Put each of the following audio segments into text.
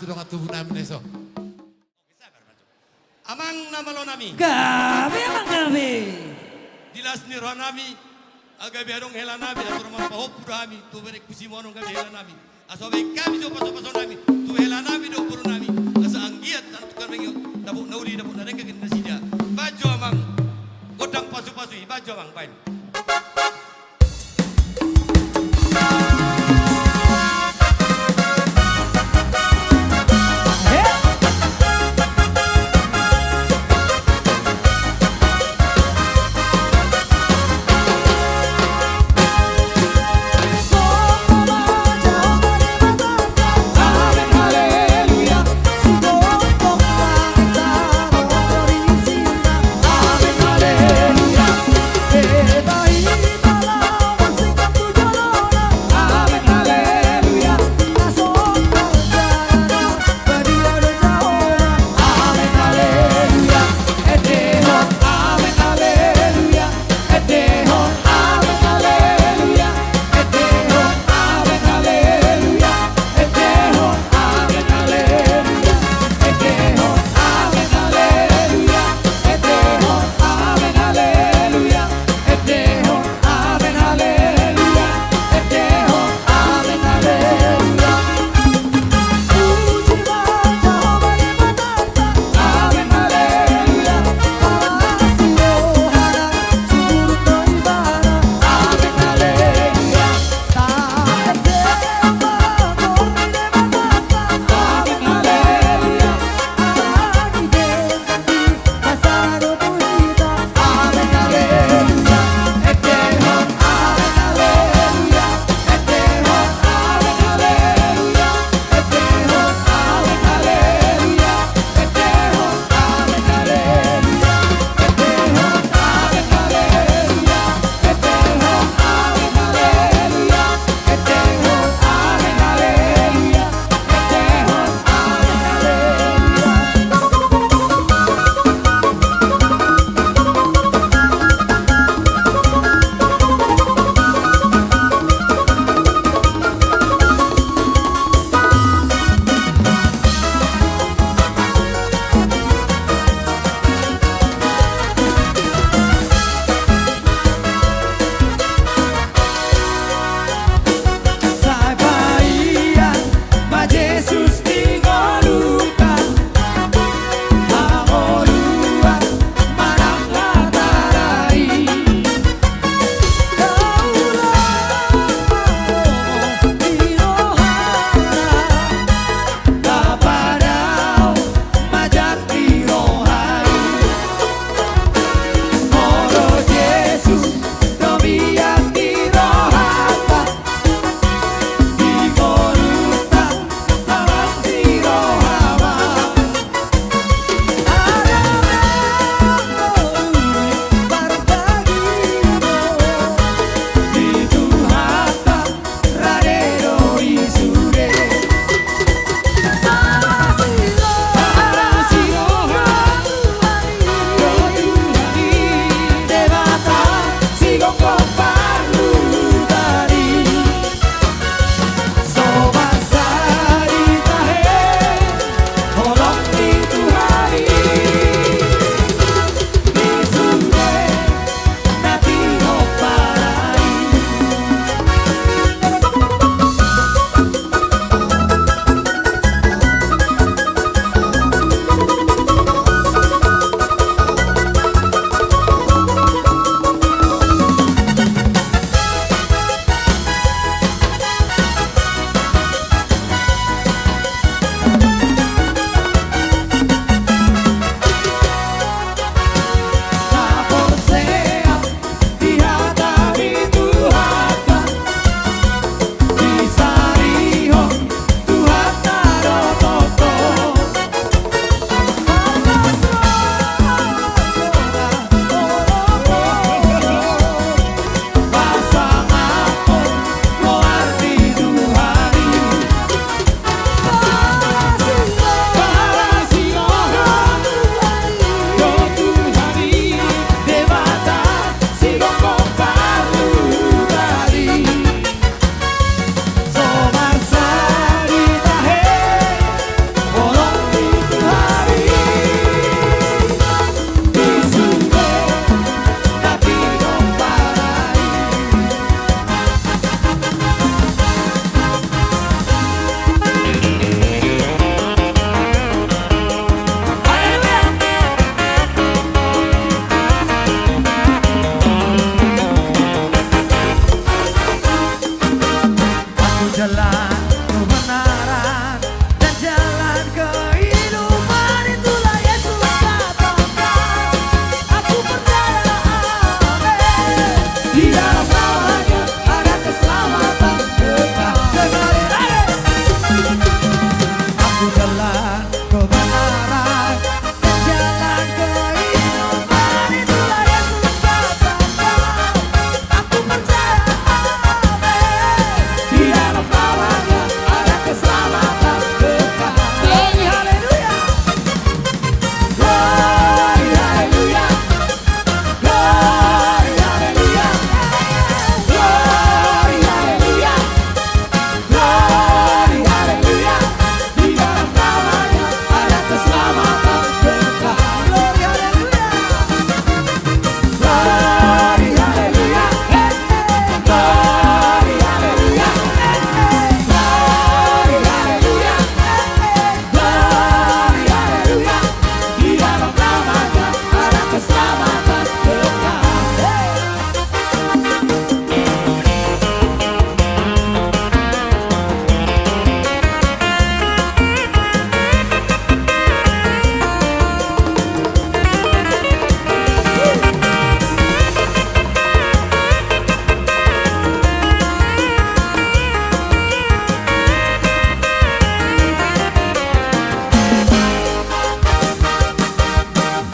dong tubuh nami neso. Amang nama lo nami. Kami emang kami. Dilas ni roh nami. Aga biarong hela nami. Atau rumah pahop pura nami. Tu berek pusi monong kami hela nami. Asobe kami jo paso nami. Tu hela nami do puru nami. Asa anggiat tan tukar mengyo. Dabuk nauri dabuk narengka kena sida. Baju amang. Godang pasu-pasu. Baju amang pain. Aleluya, kebenaran dan jalan kehidupan, itulah Yesus katakan. Aku percaya, amin. Di dalam namanya ada keselamatan kekal. Aku jalan kebenaran dan jalan kehidupan, itulah Yesus katakan. Aku percaya, amin. Di dalam namanya ada keselamatan kekal. Glory, haleluya. Glory, haleluya. Glory, haleluya. Glory, haleluya. Glory, haleluya. Di dalam namanya ada keselamatan kekal. Glory, haleluya. Glory, haleluya. Glory, haleluya. Glory, haleluya. Glory, haleluya. Di dalam namanya ada keselamatan kekal.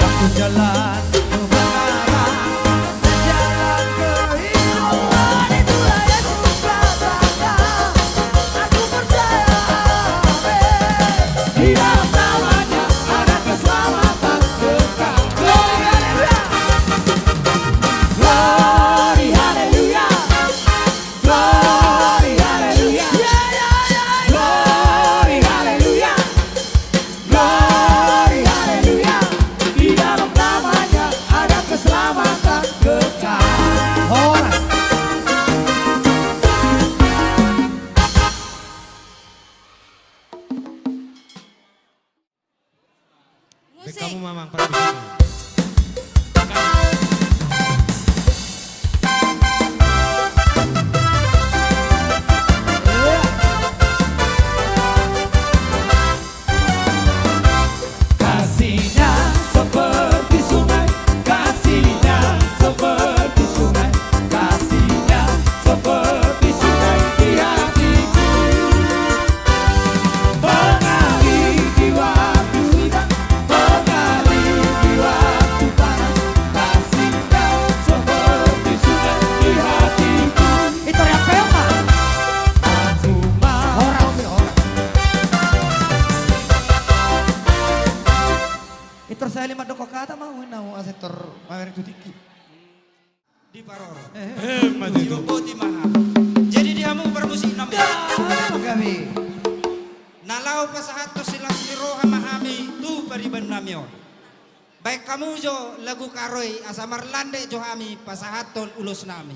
Aku jalan kebenaran dan jalan kehidupan, itulah Yesus katakan. Aku percaya, amin. Di dalam namanya ada keselamatan kekal. Glory, haleluya. Glory, haleluya. Glory, haleluya. Glory, haleluya. Glory, haleluya. Di dalam namanya ada keselamatan kekal. Orang. Kamu mamang perkusinya. Kasihnya seperti sungai, kasihnya seperti sungai, kasihnya seperti sungai di hatiku. Mengalir di waktu hitam, mengalir di waktu panas, kasihnya seperti sungai di hatiku. Itu yang peoma. Cuma orang. Itor saya lima doko kata mau nau asetor mawer itu dikit. Di paror. Maju. Jopo di mahal. Jadi dihamu bermusik nambe. Kami. Nalau pasahat to silang siroha mahami tu pariban namyo. Baik kamu jo lagu karoi asamar lande jo hami pasahat ton ulus nami.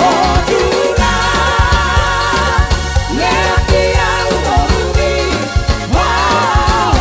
Oh Tuhan, lihat dia untuk bumi. Wow.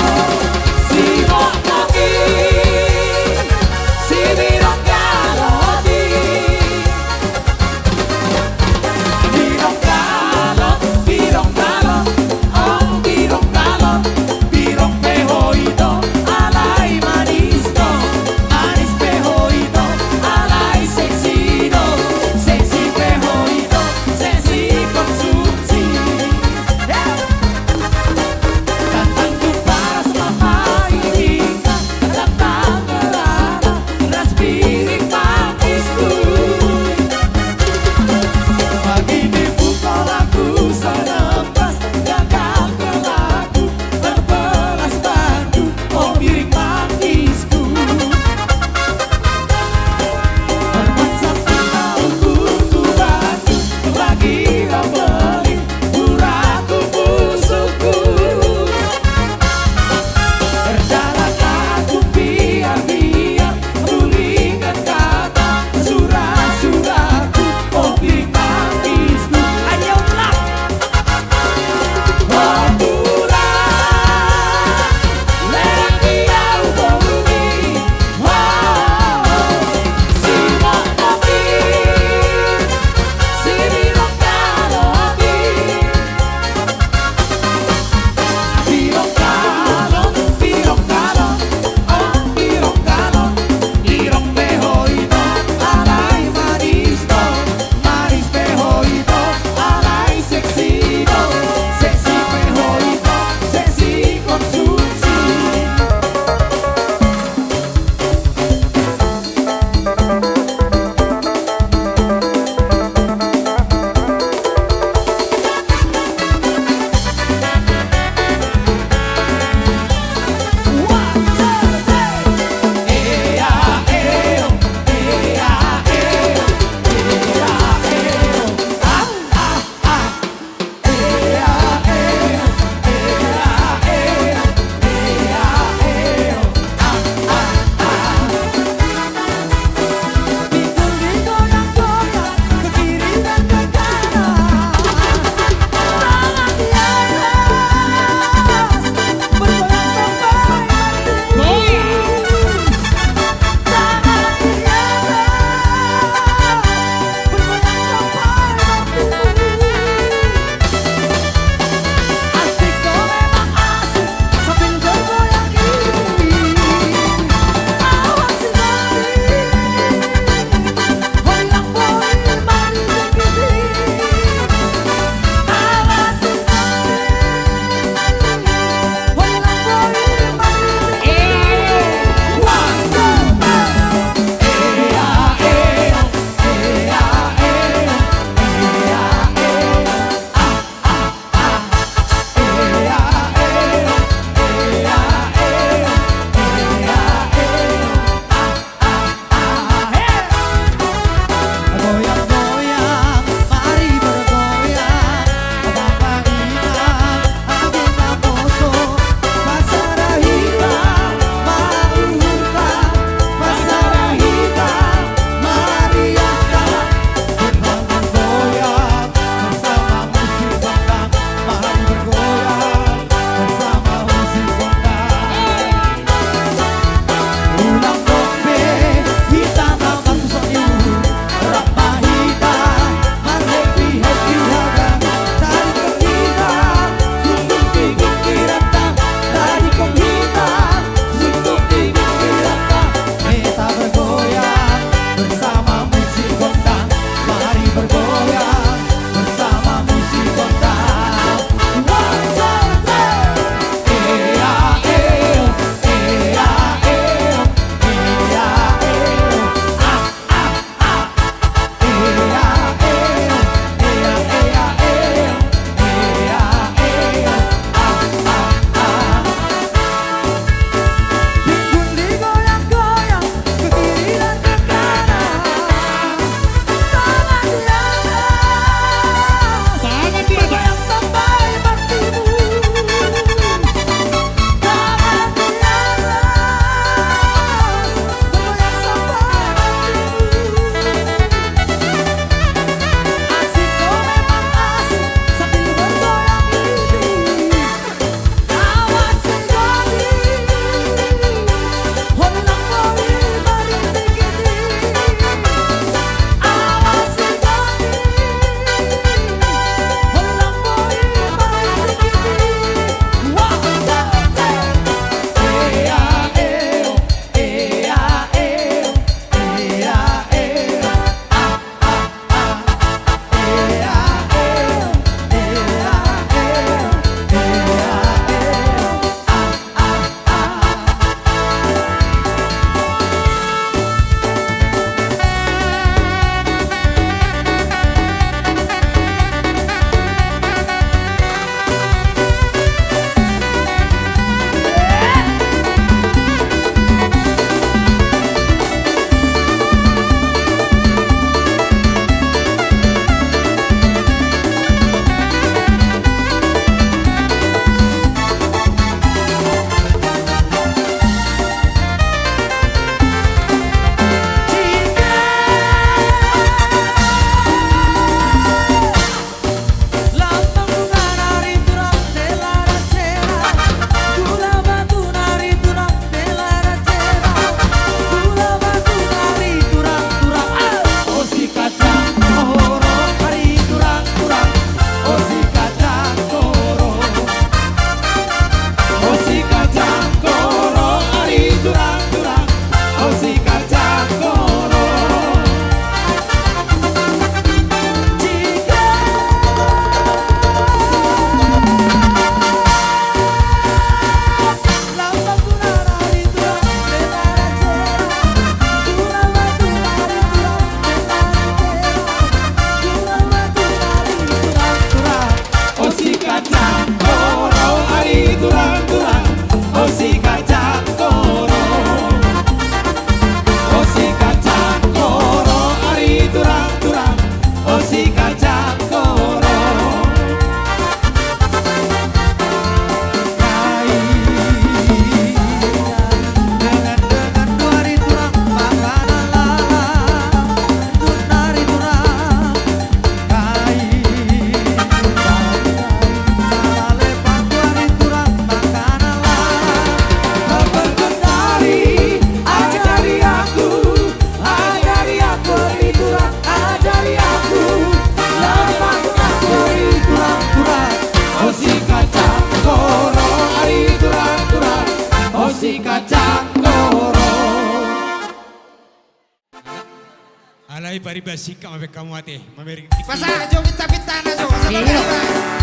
Marai pari basika mabe kamu ate. Mameri. Pasah jo kita pitana jo. Asa Iya. bangka.